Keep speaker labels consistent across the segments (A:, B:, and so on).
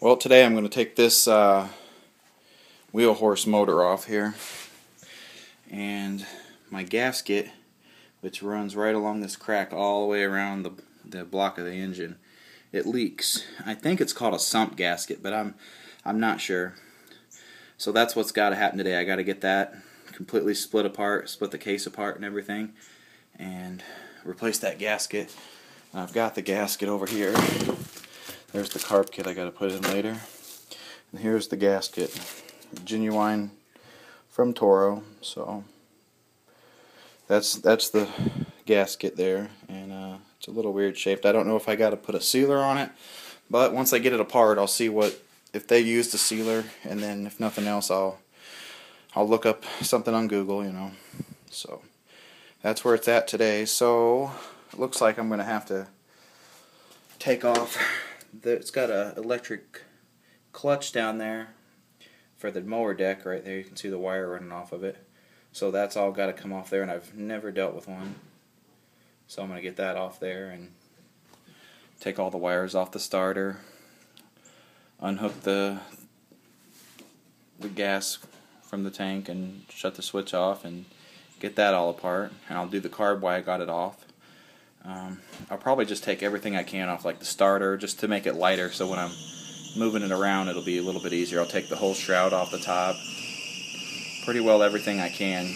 A: Well, today I'm going to take this Wheelhorse motor off here, and my gasket, which runs right along this crack all the way around the block of the engine, it leaks. I think it's called a sump gasket, but I'm not sure. So that's what's got to happen today. I got to get that completely split apart, split the case apart and everything, and replace that gasket. I've got the gasket over here. There's the carb kit I got to put in later. And here's the gasket, genuine from Toro. So that's the gasket there, and it's a little weird shaped. I don't know if I got to put a sealer on it, but once I get it apart, I'll see if they used a sealer, and then if nothing else, I'll look up something on Google, you know. So that's where it's at today. So it looks like I'm going to have to take off. It's got an electric clutch down there for the mower deck right there. You can see the wire running off of it. So that's all got to come off there, and I've never dealt with one. So I'm going to get that off there and take all the wires off the starter, unhook the gas from the tank and shut the switch off and get that all apart. And I'll do the carb while I got it off. I'll probably just take everything I can off, like the starter, just to make it lighter, so when I'm moving it around it'll be a little bit easier. I'll take the whole shroud off the top, pretty well everything I can.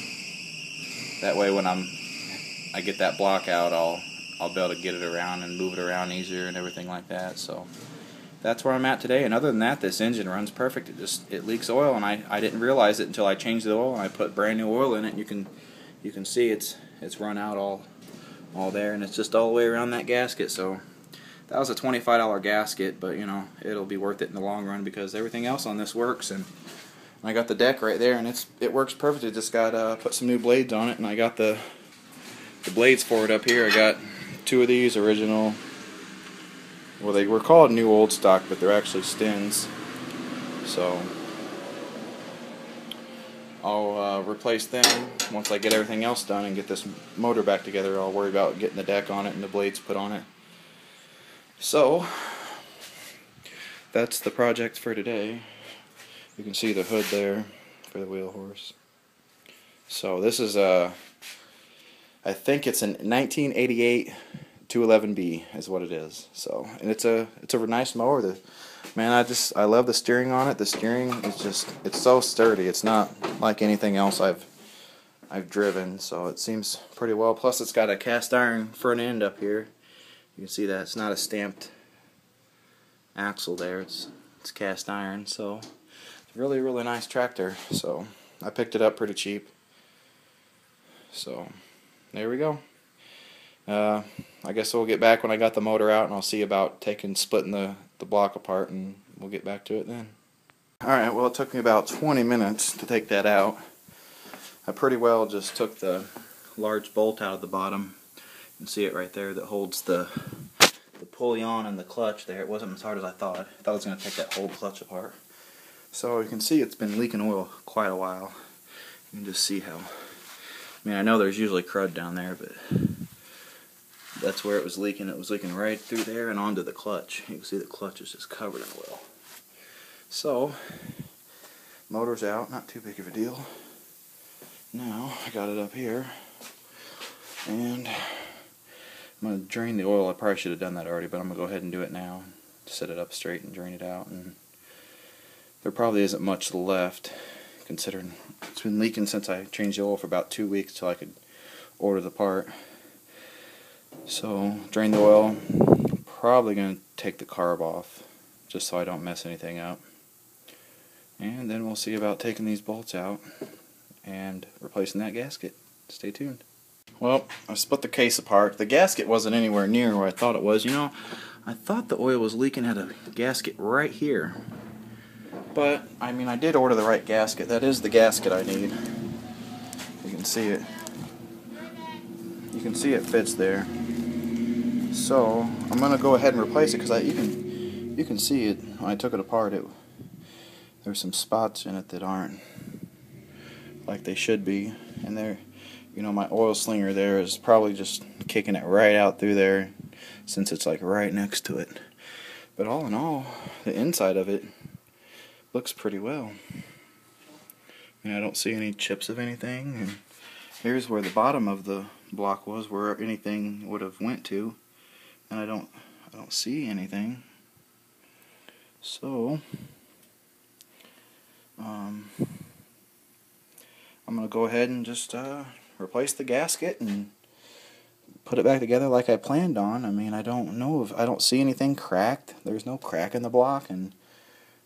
A: That way when I get that block out, I'll be able to get it around and move it around easier and everything like that. So that's where I'm at today. And other than that, this engine runs perfect. It leaks oil, and I didn't realize it until I changed the oil and I put brand new oil in it. And you can see it's run out all there, and it's just all the way around that gasket. So that was a $25 gasket, but you know, it'll be worth it in the long run because everything else on this works. And I got the deck right there, and it works perfectly. Just got put some new blades on it, and I got the blades for it up here. I got two of these original. Well, they were called new old stock, but they're actually Stins. So I'll replace them once I get everything else done and get this motor back together. I'll worry about getting the deck on it and the blades put on it. So that's the project for today. You can see the hood there for the Wheelhorse. So this is I think it's a 1988 211B is what it is. So, and it's a nice mower. I love the steering on it. The steering is it's so sturdy. It's not like anything else I've driven, so it seems pretty well. Plus it's got a cast iron front end up here. You can see that it's not a stamped axle there. It's cast iron, so it's a really, really nice tractor. So I picked it up pretty cheap. So there we go. I guess we'll get back when I got the motor out, and I'll see about splitting the block apart, and we'll get back to it then. Alright, well, it took me about 20 minutes to take that out. I pretty well just took the large bolt out of the bottom. You can see it right there that holds the pulley on and the clutch there. It wasn't as hard as I thought. I thought I was going to take that whole clutch apart. So you can see it's been leaking oil quite a while. You can just see how. I mean, I know there's usually crud down there, but that's where it was leaking. It was leaking right through there and onto the clutch. You can see the clutch is just covered in oil. So, motor's out, not too big of a deal. Now, I got it up here, and I'm going to drain the oil. I probably should have done that already, but I'm going to go ahead and do it now. Set it up straight and drain it out. And there probably isn't much left, considering it's been leaking since I changed the oil for about 2 weeks till I could order the part. So, drain the oil. Probably going to take the carb off, just so I don't mess anything up. And then we'll see about taking these bolts out and replacing that gasket. Stay tuned. Well, I split the case apart. The gasket wasn't anywhere near where I thought it was. You know, I thought the oil was leaking at a gasket right here. But, I mean, I did order the right gasket. That is the gasket I need. You can see it. You can see it fits there. So I'm gonna go ahead and replace it because you can see it when I took it apart. There's some spots in it that aren't like they should be, and there, you know, my oil slinger there is probably just kicking it right out through there since it's like right next to it. But all in all, the inside of it looks pretty well. And I don't see any chips of anything. And here's where the bottom of the block was, where anything would have went to, and I don't see anything. So I'm gonna go ahead and just replace the gasket and put it back together like I planned on. I mean, I don't see anything cracked. There's no crack in the block, and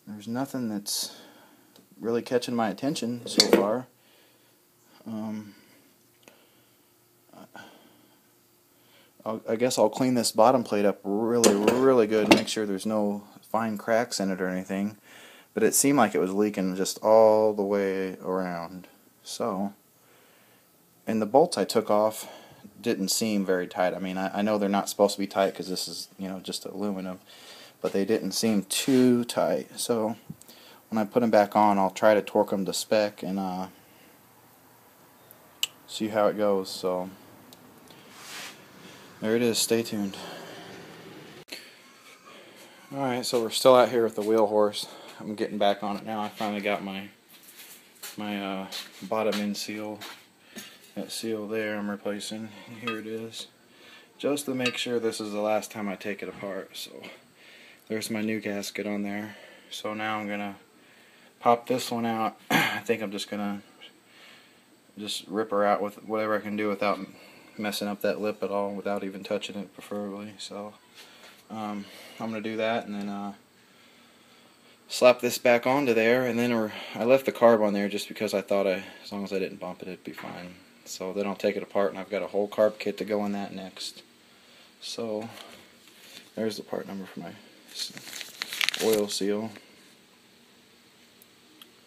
A: there's nothing that's really catching my attention so far. I guess I'll clean this bottom plate up really good, make sure there's no fine cracks in it or anything. But it seemed like it was leaking just all the way around. So, and the bolts I took off didn't seem very tight. I mean, I know they're not supposed to be tight because this is, you know, just aluminum, but they didn't seem too tight. So when I put them back on, I'll try to torque them to spec and see how it goes. So there it is. Stay tuned. Alright, so we're still out here with the Wheelhorse. I'm getting back on it now. I finally got my bottom end seal. That seal there I'm replacing. Here it is. Just to make sure this is the last time I take it apart. So there's my new gasket on there. So now I'm gonna pop this one out. I think I'm just gonna rip her out with whatever I can do without messing up that lip at all, without even touching it preferably. So I'm gonna do that, and then slap this back onto there, and then I left the carb on there just because I thought as long as I didn't bump it, it'd be fine. So then I'll take it apart, and I've got a whole carb kit to go in that next. So there's the part number for my oil seal.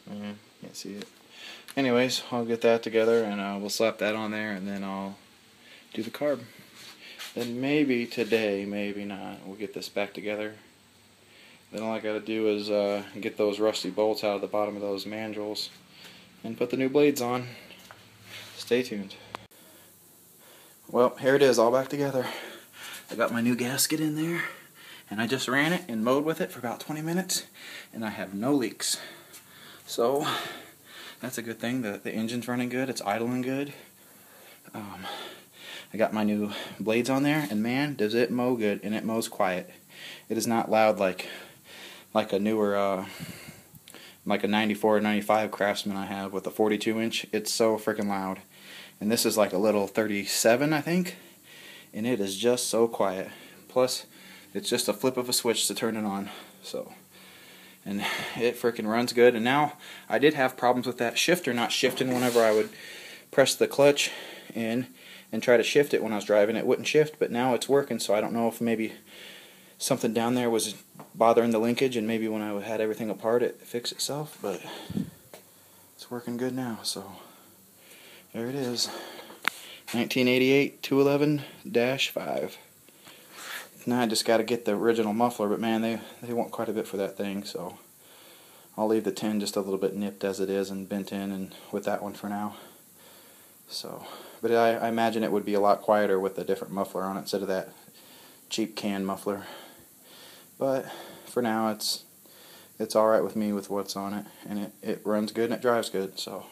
A: Can't see it. Anyways, I'll get that together, and we'll slap that on there, and then I'll do the carb. Then maybe today, maybe not, we'll get this back together. Then all I gotta do is get those rusty bolts out of the bottom of those mandrels and put the new blades on. Stay tuned. Well, here it is, all back together. I got my new gasket in there, and I just ran it and mowed with it for about 20 minutes, and I have no leaks. So that's a good thing. The engine's running good, it's idling good. I got my new blades on there, and man, does it mow good, and it mows quiet. It is not loud like a newer, like a 94 or 95 Craftsman I have with a 42-inch. It's so freaking loud. And this is like a little 37, I think, and it is just so quiet. Plus, it's just a flip of a switch to turn it on. So, and it freaking runs good. And now, I did have problems with that shifter not shifting whenever I would press the clutch in and try to shift it when I was driving. It wouldn't shift, but now it's working, so I don't know if maybe something down there was bothering the linkage, and maybe when I had everything apart it fixed itself, but it's working good now. So there it is, 1988 211-5. Now I just got to get the original muffler, but man, they want quite a bit for that thing, so I'll leave the tin just a little bit nipped as it is and bent in, and with that one for now. So, but I imagine it would be a lot quieter with a different muffler on it instead of that cheap can muffler. But for now, it's alright with me with what's on it, and it runs good and it drives good, so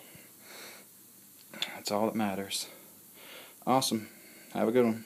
A: that's all that matters. Awesome. Have a good one.